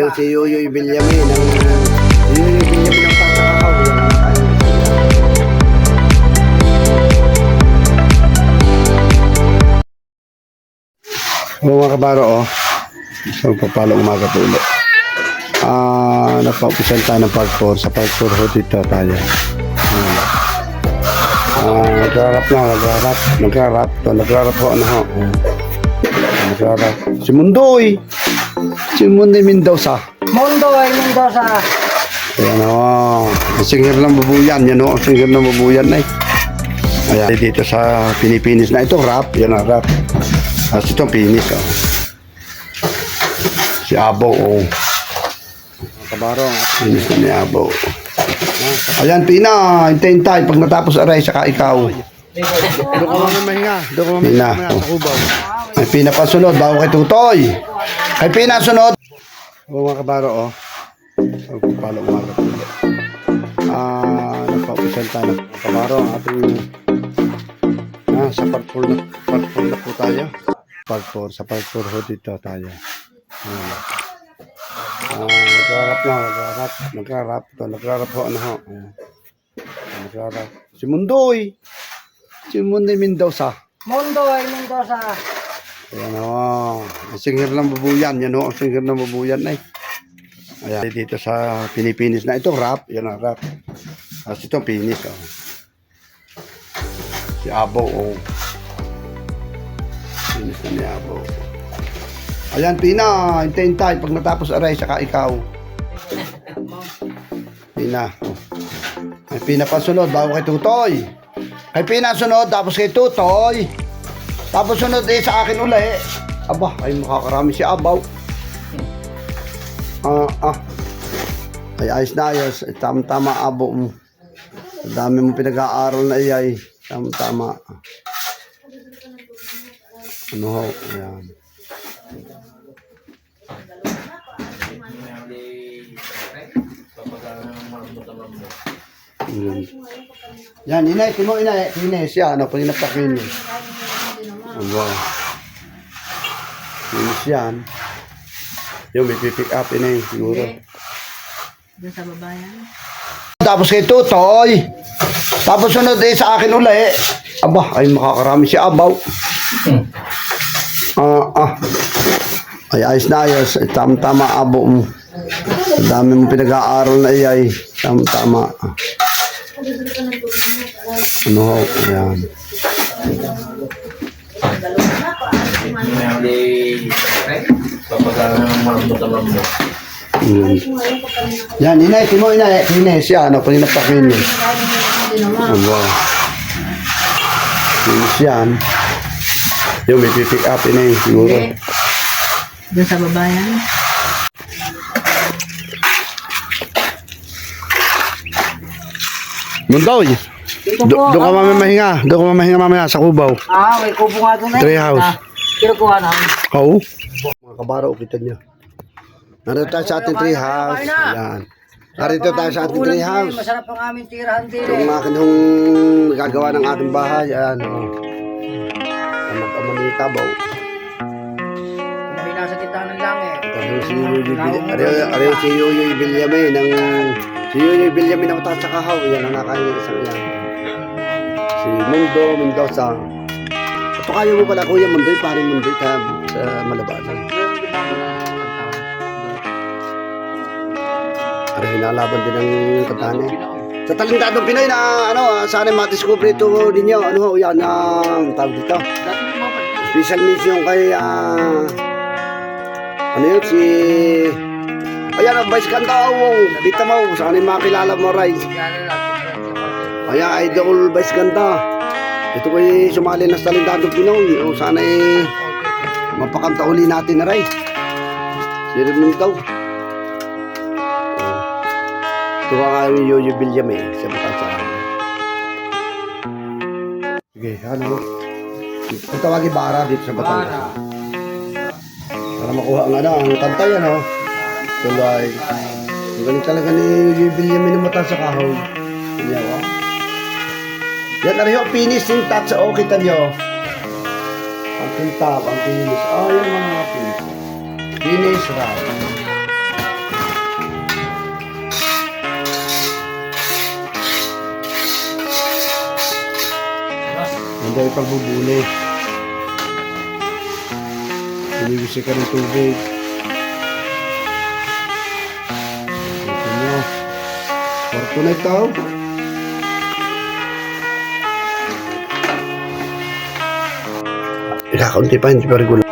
Ayun si Yoyoy Villamin ng Pasakahaw. Yan ang nakain. Mga kabaro, so papalo umaga po ulit. Nagpa-upisan tayo ng part 4. Sa part 4 ho dito tayo. Nagrarap ho, ano ho. Nagrarap. Si Mundoy Mendoza. Ayan o. Ang singer ng babuyan. Yan o, ang singer ng babuyan na eh. Ayan. Dito sa Pinipinis na ito, rap. Yan ang rap. Tapos itong pinis o. Si Abo o. Kabarong. Pinis na ni Abo. Ayan, Pina. Hintayin tayo. Pag natapos aray, saka ikaw. Doon ka mga mahinga. Doon ka mga Pina. mahinga sa kubaw. Ay, Pina pa sunod. Bago kay Tutoy. Ay, Pina sunod. Mga kabaro, pagpapalo umaga po ulit. Nagpa-upisan tayo ng kabaro ang ating sa part 4 na po tayo. Sa part 4 ho dito tayo. Nagrarap ho, ano ho. Nagrarap. Si Mundoy Mendoza. Ayan o. Ang singer ng babuyan. Yan o, ang singer ng babuyan na eh. Ayan. Dito sa Pinipinis na ito, rap. Yan ang rap. Tapos itong pinis o. Si Abo o. Pinis na ni Abo. Ayan, Pina. Hintayin tayo. Pag natapos aray, saka ikaw. Pina. O. Ay, Pina pa sunod. Bago kay Tutoy. Kay Pina sunod. Tapos kay Tutoy. Tapos sunod sa akin uli. Aba, ay makakarami si Abaw. Ay ayos na ayos. Tama-tama Abo mo. Ang dami mong pinag-aaral na iyay. Tama-tama. Ano ho? Ayan. Yan, inay. Timo inay. Pinis yan. Ano, paninapakin yun. Wow. Pinis yan. Yung may pipick up inay. Siguro. Doon sa babayan. Tapos kay Tutoy. Tapos sunod sa akin uli. Aba, ay makakarami si Abaw. Ay ayos na ayos. Ay tama-tama Abo mo. Ang dami mong pinag-aaral na iyay. Tama-tama. Ano ho? Ayan. Yan, inay. Timo inay. Pinis yan. Ano, paninapakin yun. Wow. Pinis yan. Yung may pipick up inay. Siguro. Doon sa babayan. Mundoy. Doon ka mamahinga. Doon ka mamahinga mamaya sa kubaw. May kubo nga doon eh. Tree house. Kinukuha na. Oo. Mga kabaro, kita niyo. Narito tayo sa ating tree house. Ayan. Narito tayo sa ating tree house. Masarap ang aming tirahan din Yung akin yung gagawa ng ating bahay. Ayan. Magkamanita ba? May nasa kita ng langit. Ariyo si Yoyoy Villamin ng si Yoyoy Villamin ng Pasakahaw. Yan ang nakain ng isang yan. Si Mundo Mendoza. Ito kayo mo pala Kuya Mundoy, paring Mundoy sa Malabasan. Ari hinalaban din ng katane. Sa talentadong Pinoy na sana ma-discover ito ninyo. Ano ho yan ang tawag dito? Special mission kay ano yun si ayan ang Vice Ganda kita mo sa kanin makilala mo Ray. Ayan idol Vice Ganda. Ito ko sumali na sa talentadong Pinoy. O sana mapakanta uli natin na Ray. Sirin mo daw. Ito nga yung Yoyoy Villamin sa Batangas. Sige, ano? Ito tawagin bara dito sa Batangas. Para makuha ang kanta yan, ho. Tulay. Ang galing talaga ni Yoyoy Villamin ng mata sa kahoy. Kunyawa. Yan na rin yung finishing touch. O, kita nyo. Ang tintap, ang finish. Yan mga finish. Finish round. Ganda yung pagbubulo. Pinigisi ka ng tubig. Ito nyo. Kwarto na ito. Kakaunti pa, hindi pa regular.